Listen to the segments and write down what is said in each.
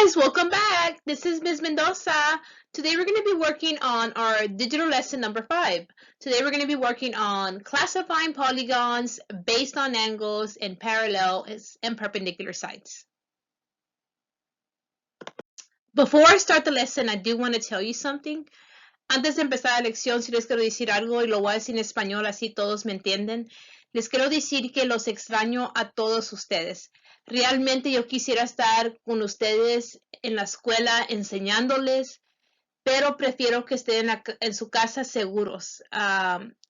guys, welcome back. This is Ms. Mendoza. Today we're going to be working on our digital lesson number 5. Today we're going to be working on classifying polygons based on angles and parallel and perpendicular sides. Before I start the lesson, I do want to tell you something. Antes de empezar la lección, si les quiero decir algo y lo voy a decir en español, así todos me entienden. Les quiero decir que los extraño a todos ustedes. Realmente yo quisiera estar con ustedes en la escuela enseñándoles, pero prefiero que estén en su casa seguros.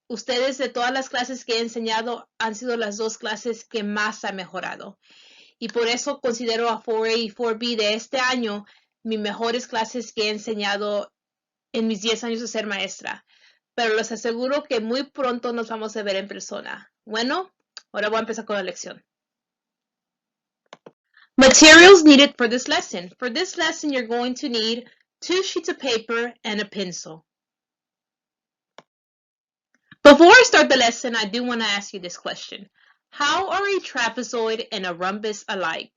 Ustedes de todas las clases que he enseñado han sido las 2 clases que más han mejorado. Y por eso considero a 4A y 4B de este año mis mejores clases que he enseñado en mis 10 años de ser maestra. Pero les aseguro que muy pronto nos vamos a ver en persona. Bueno, ahora voy a empezar con la lección. Materials needed for this lesson. For this lesson, you're going to need 2 sheets of paper and a pencil. Before I start the lesson, I do want to ask you this question. How are a trapezoid and a rhombus alike?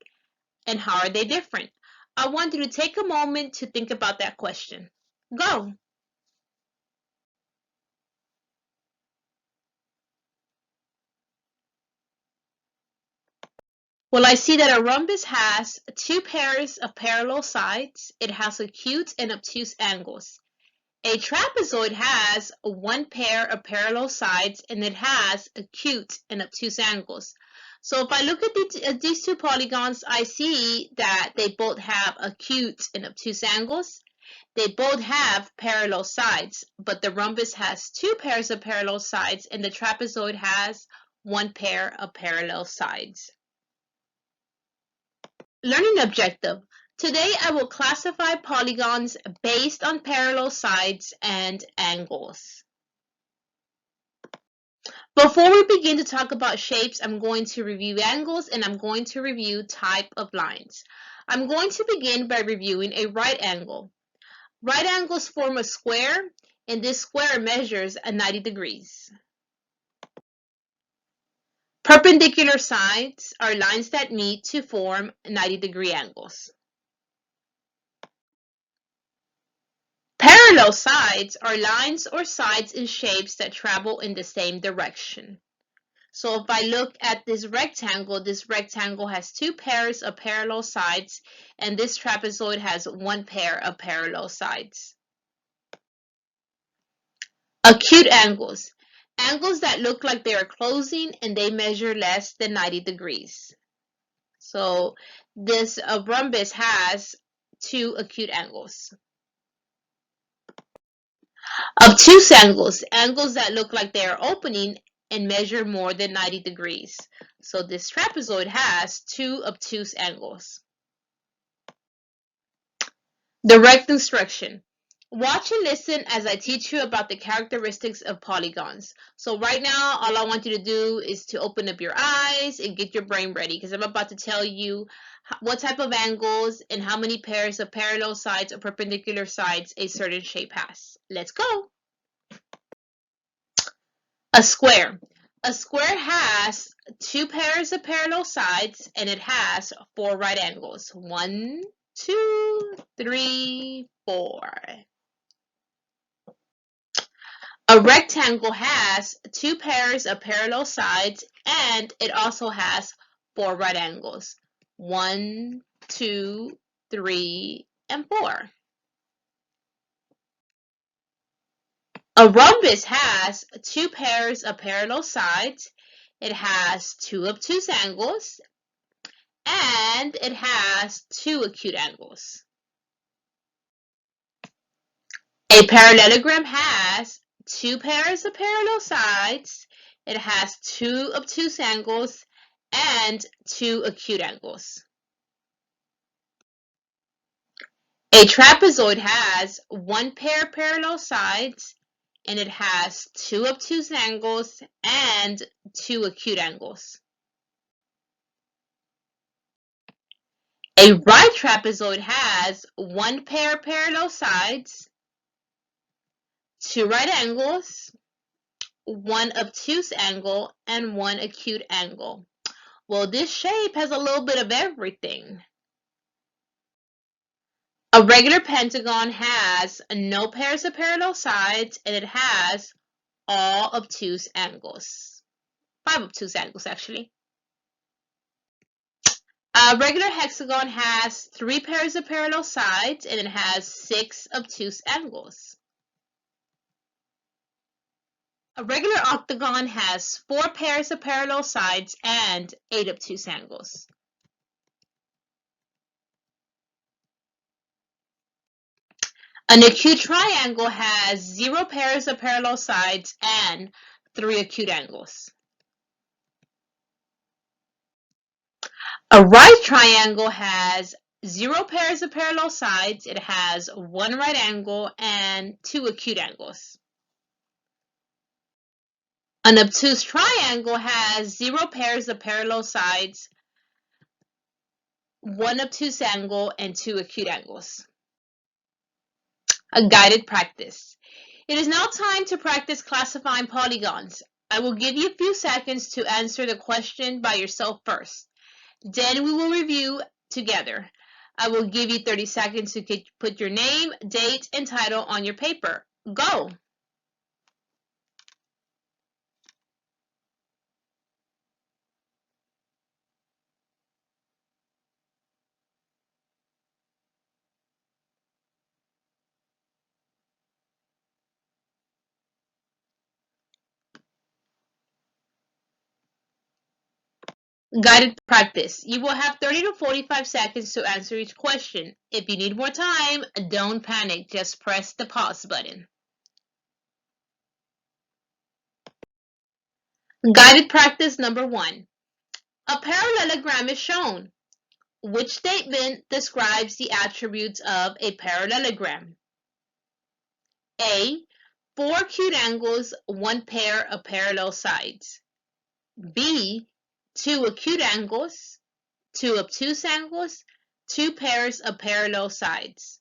And how are they different? I want you to take a moment to think about that question. Go! Well, I see that a rhombus has 2 pairs of parallel sides. It has acute and obtuse angles. A trapezoid has 1 pair of parallel sides and it has acute and obtuse angles. So if I look at these 2 polygons, I see that they both have acute and obtuse angles. They both have parallel sides, but the rhombus has 2 pairs of parallel sides and the trapezoid has 1 pair of parallel sides. Learning objective. Today I will classify polygons based on parallel sides and angles. Before we begin to talk about shapes, I'm going to review angles and I'm going to review type of lines. I'm going to begin by reviewing a right angle. Right angles form a square, and this square measures 90 degrees. Perpendicular sides are lines that meet to form 90-degree angles. Parallel sides are lines or sides in shapes that travel in the same direction. So if I look at this rectangle has 2 pairs of parallel sides, and this trapezoid has 1 pair of parallel sides. Acute angles. Angles that look like they are closing and they measure less than 90 degrees. So this rhombus has 2 acute angles. Obtuse angles. Angles that look like they are opening and measure more than 90 degrees. So this trapezoid has 2 obtuse angles. Direct instruction. Watch and listen as I teach you about the characteristics of polygons. So right now, all I want you to do is to open up your eyes and get your brain ready, because I'm about to tell you what type of angles and how many pairs of parallel sides or perpendicular sides a certain shape has. Let's go. A square. A square has 2 pairs of parallel sides and it has 4 right angles. 1, 2, 3, 4. A rectangle has 2 pairs of parallel sides and it also has 4 right angles. 1, 2, 3, and 4. A rhombus has 2 pairs of parallel sides. It has 2 obtuse angles and it has 2 acute angles. A parallelogram has 2 pairs of parallel sides, it has 2 obtuse angles, and 2 acute angles. A trapezoid has 1 pair of parallel sides, and it has 2 obtuse angles and 2 acute angles. A right trapezoid has 1 pair of parallel sides, 2 right angles, 1 obtuse angle, and 1 acute angle. Well, this shape has a little bit of everything. A regular pentagon has no pairs of parallel sides, and it has all obtuse angles. 5 obtuse angles, actually. A regular hexagon has 3 pairs of parallel sides, and it has 6 obtuse angles. A regular octagon has 4 pairs of parallel sides and 8 obtuse angles. An acute triangle has 0 pairs of parallel sides and 3 acute angles. A right triangle has 0 pairs of parallel sides. It has 1 right angle and 2 acute angles. An obtuse triangle has 0 pairs of parallel sides, 1 obtuse angle, and 2 acute angles. A guided practice. It is now time to practice classifying polygons. I will give you a few seconds to answer the question by yourself first. Then we will review together. I will give you 30 seconds to put your name, date, and title on your paper. Go! Guided practice. You will have 30 to 45 seconds to answer each question. If you need more time, don't panic. Just press the pause button. Guided practice number 1. A parallelogram is shown. Which statement describes the attributes of a parallelogram? A. 4 acute angles, 1 pair of parallel sides. B. 2 acute angles, 2 obtuse angles, 2 pairs of parallel sides.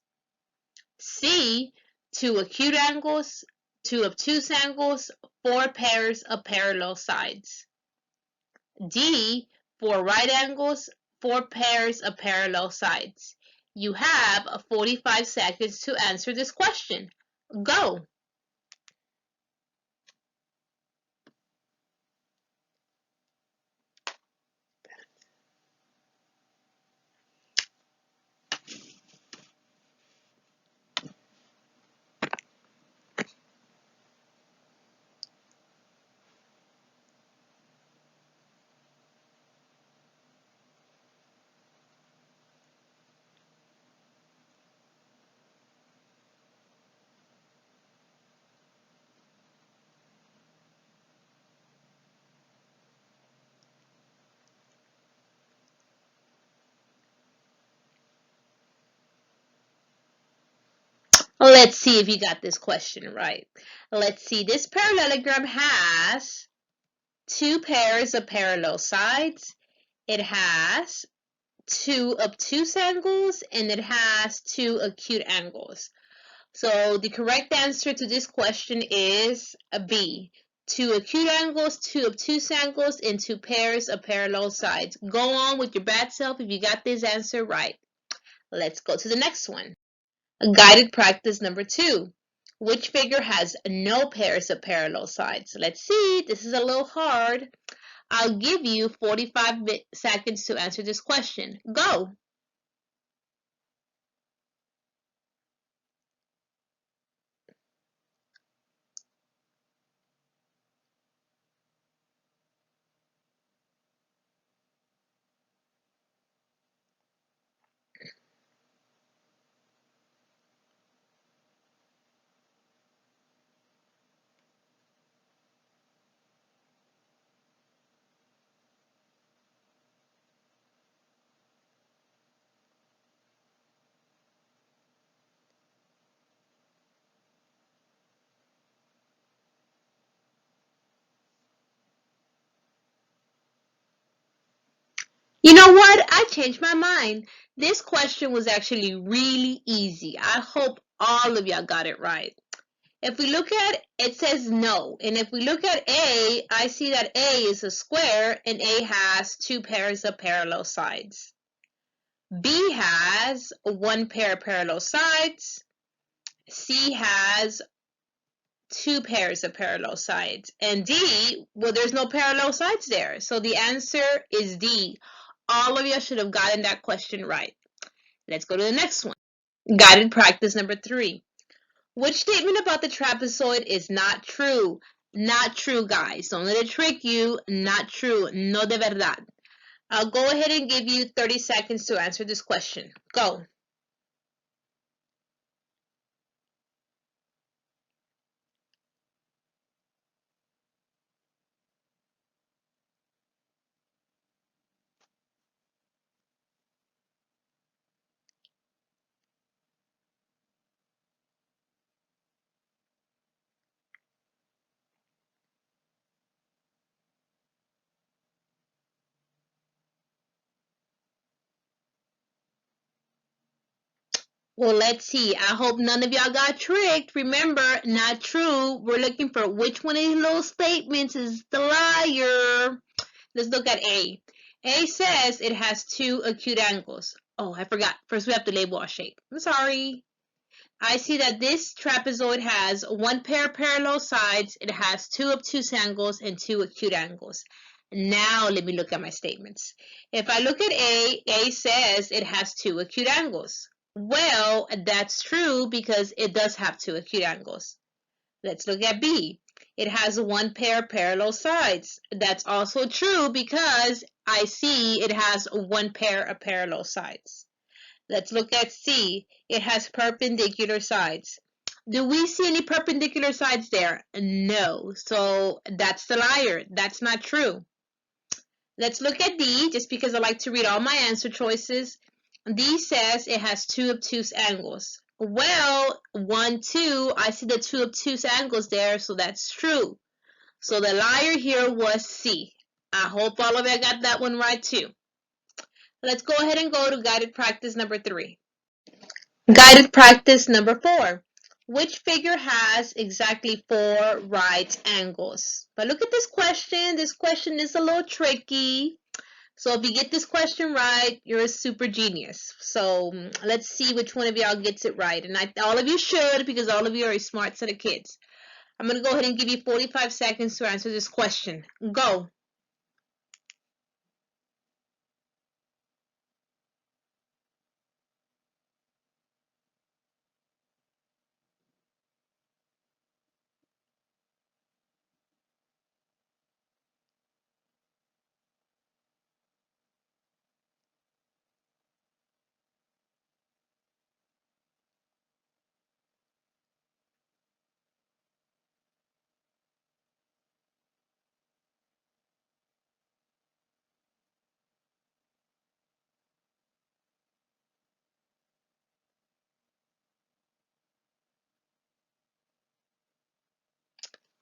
C. 2 acute angles, 2 obtuse angles, 4 pairs of parallel sides. D. 4 right angles, 4 pairs of parallel sides. You have 45 seconds to answer this question. Go! Let's see if you got this question right. Let's see. This parallelogram has 2 pairs of parallel sides. It has 2 obtuse angles, and it has 2 acute angles. So the correct answer to this question is B. 2 acute angles, 2 obtuse angles, and 2 pairs of parallel sides. Go on with your bad self if you got this answer right. Let's go to the next one. Guided practice number 2. Which figure has no pairs of parallel sides? Let's see. This is a little hard. I'll give you 45 seconds to answer this question. Go! You know what? I changed my mind. This question was actually really easy. I hope all of y'all got it right. If we look at it says no. And if we look at A, I see that A is a square and A has 2 pairs of parallel sides. B has one pair of parallel sides. C has two pairs of parallel sides. And D, well, there's no parallel sides there. So the answer is D. All of you should have gotten that question right. Let's go to the next one. Guided practice number 3. Which statement about the trapezoid is not true? Not true, guys. Don't let it trick you. Not true. No de verdad. I'll go ahead and give you 30 seconds to answer this question. Go. Well, let's see. I hope none of y'all got tricked. Remember, not true. We're looking for which one of these little statements is the liar. Let's look at A. A says it has two acute angles. Oh, I forgot. First, we have to label our shape. I'm sorry. I see that this trapezoid has one pair of parallel sides. It has two obtuse angles and two acute angles. Now, let me look at my statements. If I look at A says it has two acute angles. Well, that's true because it does have two acute angles. Let's look at B. It has one pair of parallel sides. That's also true because I see it has one pair of parallel sides. Let's look at C. It has perpendicular sides. Do we see any perpendicular sides there? No. So that's the liar. That's not true. Let's look at D, just because I like to read all my answer choices. D says it has two obtuse angles. Well, 1, 2, I see the two obtuse angles there, so that's true. So the liar here was C. I hope all of you got that one right too. Let's go ahead and go to guided practice number 3. Guided practice number 4. Which figure has exactly 4 right angles? But look at this question. This question is a little tricky. So if you get this question right, you're a super genius. So let's see which one of y'all gets it right. And all of you should, because all of you are a smart set of kids. I'm going to go ahead and give you 45 seconds to answer this question. Go.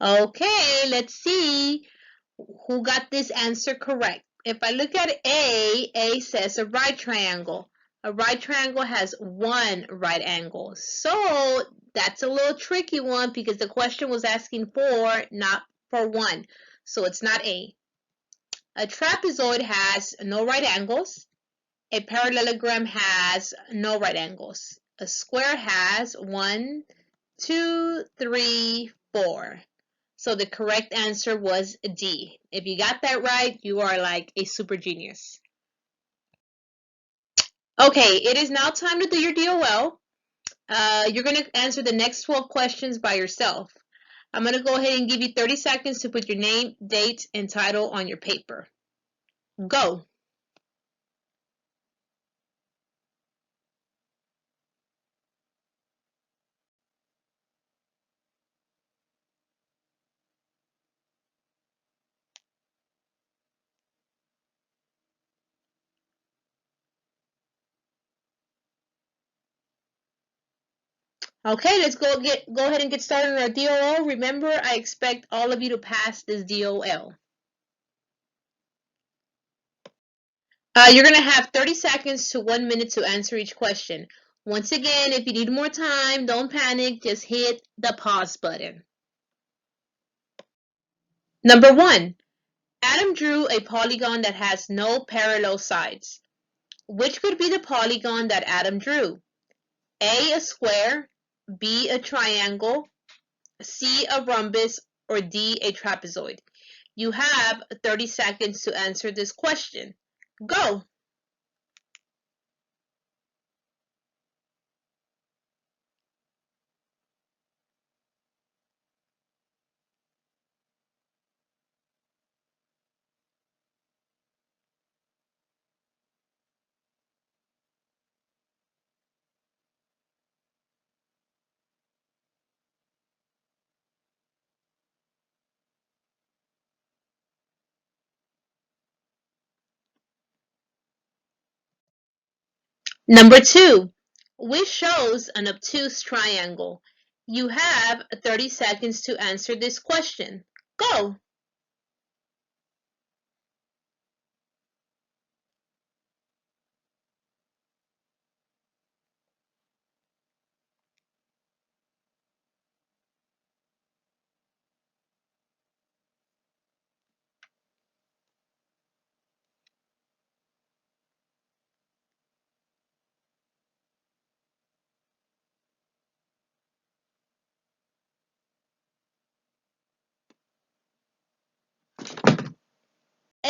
Okay, let's see who got this answer correct. If I look at A says a right triangle. A right triangle has one right angle. So that's a little tricky one because the question was asking for, not for one. So it's not A. A trapezoid has no right angles. A parallelogram has no right angles. A square has 1, 2, 3, 4. So the correct answer was D. If you got that right, you are like a super genius. Okay, it is now time to do your DOL. You're going to answer the next 12 questions by yourself. I'm going to go ahead and give you 30 seconds to put your name, date, and title on your paper. Go. Okay, let's go ahead and get started on our DOL. Remember, I expect all of you to pass this DOL. You're going to have 30 seconds to 1 minute to answer each question. Once again, if you need more time, don't panic. Just hit the pause button. Number 1. Adam drew a polygon that has no parallel sides. Which would be the polygon that Adam drew? A square, B, a triangle, C, a rhombus, or D, a trapezoid? You have 30 seconds to answer this question. Go! Number 2, which shows an obtuse triangle? You have 30 seconds to answer this question. Go!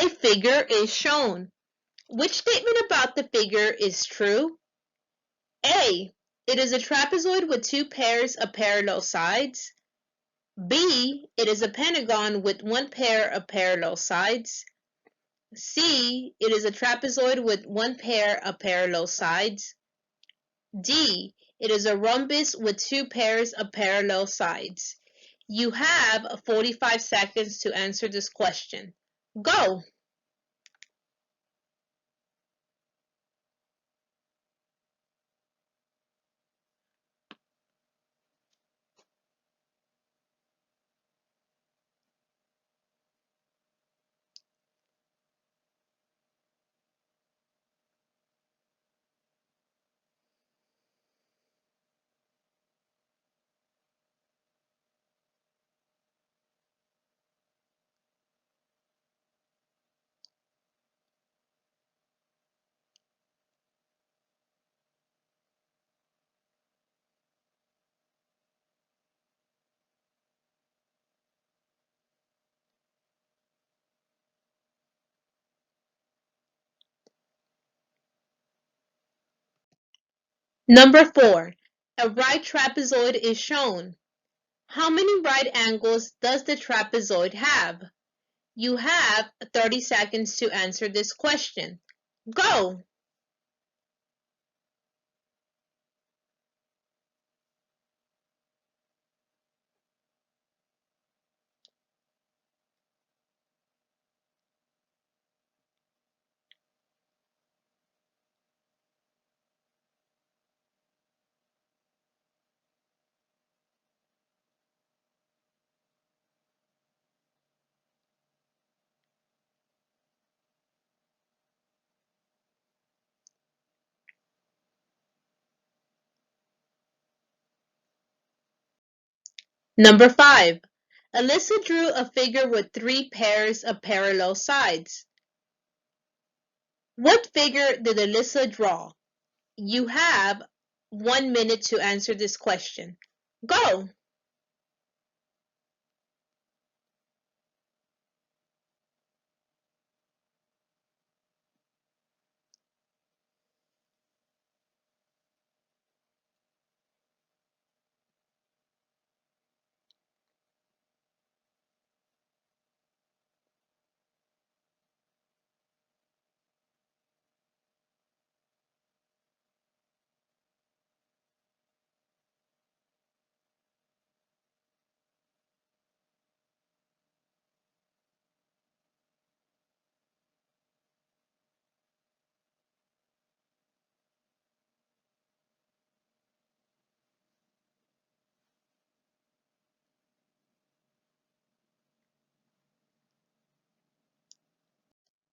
A figure is shown. Which statement about the figure is true? A, it is a trapezoid with two pairs of parallel sides. B, it is a pentagon with one pair of parallel sides. C, it is a trapezoid with one pair of parallel sides. D, it is a rhombus with two pairs of parallel sides. You have 45 seconds to answer this question. Go! Number 4, a right trapezoid is shown. How many right angles does the trapezoid have? You have 30 seconds to answer this question. Go! Number 5, Elisa drew a figure with three pairs of parallel sides. What figure did Elisa draw? You have 1 minute to answer this question. Go!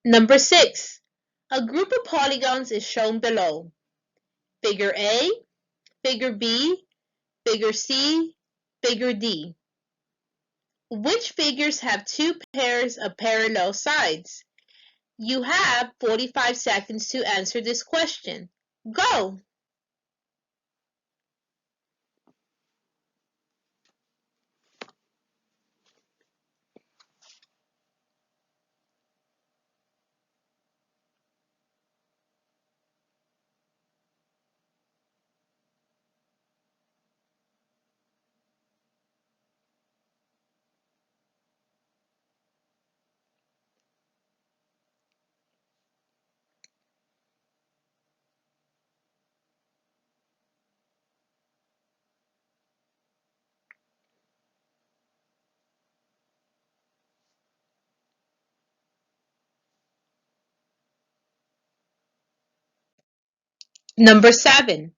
Number 6, a group of polygons is shown below. Figure A, Figure B, Figure C, Figure D. Which figures have two pairs of parallel sides? You have 45 seconds to answer this question. Go! Number 7.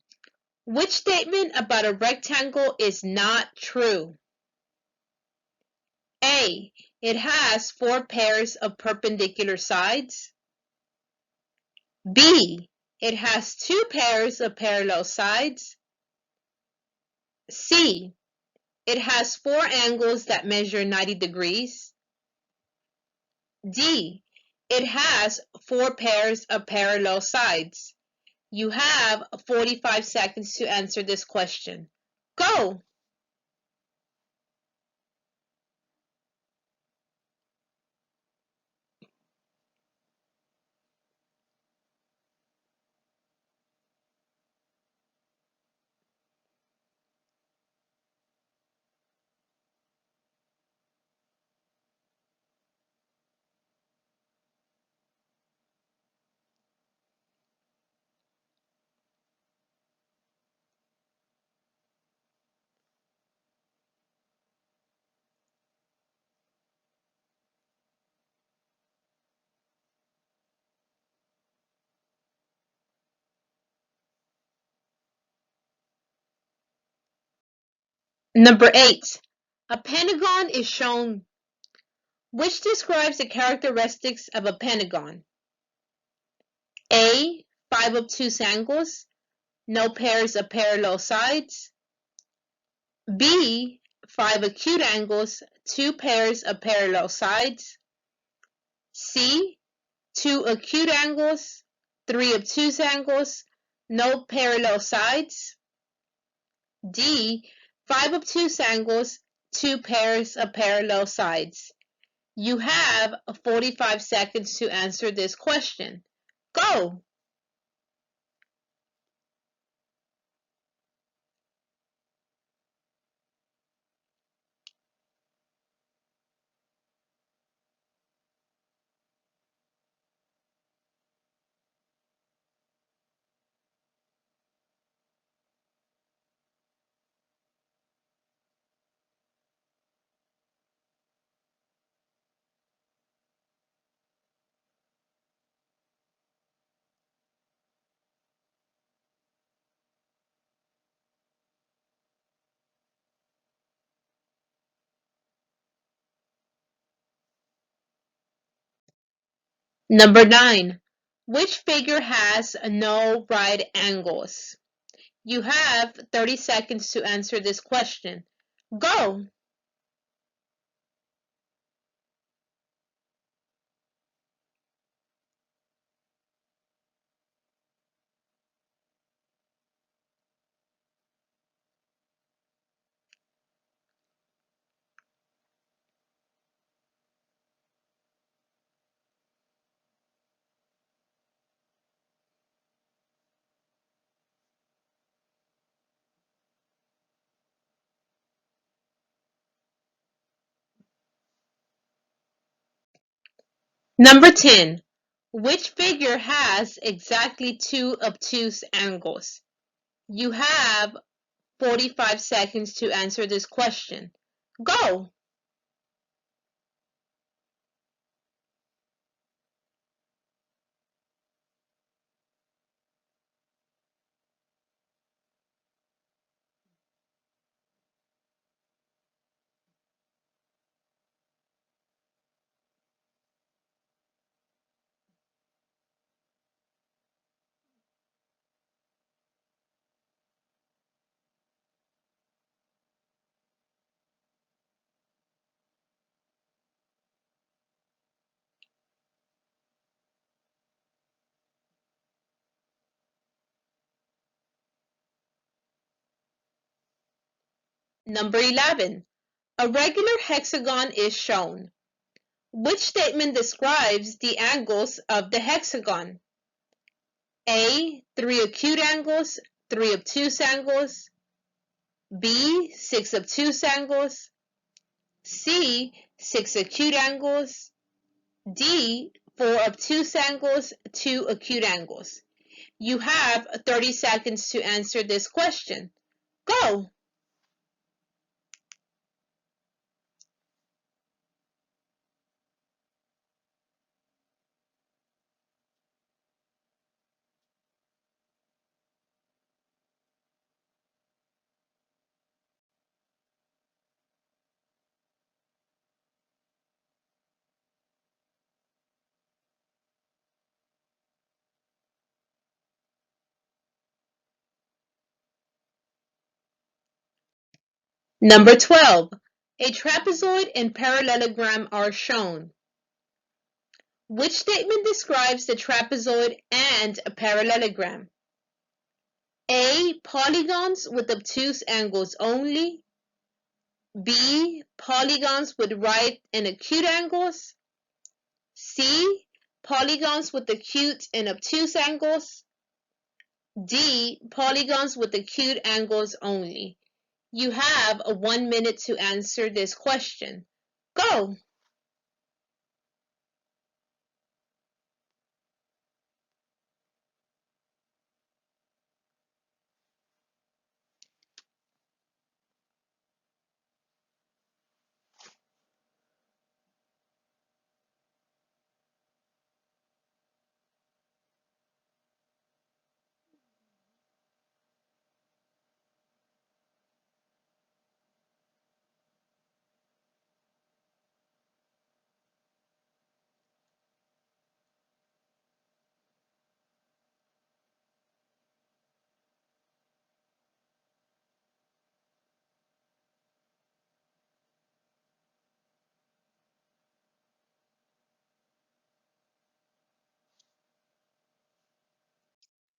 Which statement about a rectangle is not true? A. It has 4 pairs of perpendicular sides. B. It has 2 pairs of parallel sides. C. It has 4 angles that measure 90 degrees. D. It has 4 pairs of parallel sides. You have 45 seconds to answer this question. Go! Number 8. A pentagon is shown. Which describes the characteristics of a pentagon? A. 5 obtuse angles, no pairs of parallel sides. B. 5 acute angles, 2 pairs of parallel sides. C. 2 acute angles, 3 obtuse angles, no parallel sides. D. 5 obtuse angles, 2 pairs of parallel sides. You have 45 seconds to answer this question. Go! Number 9. Which figure has no right angles? You have 30 seconds to answer this question. Go! Number 10. Which figure has exactly 2 obtuse angles? You have 45 seconds to answer this question. Go! Number 11. A regular hexagon is shown. Which statement describes the angles of the hexagon? A. 3 acute angles, 3 obtuse angles. B. 6 obtuse angles. C. 6 acute angles. D. 4 obtuse angles, 2 acute angles. You have 30 seconds to answer this question. Go! Number 12. A trapezoid and parallelogram are shown. Which statement describes the trapezoid and a parallelogram? A. Polygons with obtuse angles only. B. Polygons with right and acute angles. C. Polygons with acute and obtuse angles. D. Polygons with acute angles only. You have 1 minute to answer this question. Go!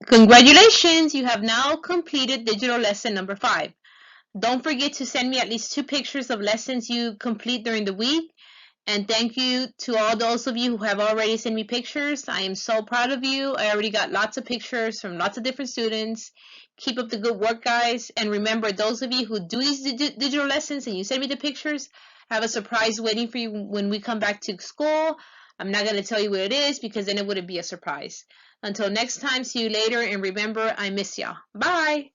Congratulations! You have now completed digital lesson number 5. Don't forget to send me at least 2 pictures of lessons you complete during the week. And thank you to all those of you who have already sent me pictures. I am so proud of you. I already got lots of pictures from lots of different students. Keep up the good work, guys. And remember, those of you who do these digital lessons and you send me the pictures, I have a surprise waiting for you when we come back to school. I'm not going to tell you what it is because then it wouldn't be a surprise. Until next time, see you later. And remember, I miss y'all. Bye.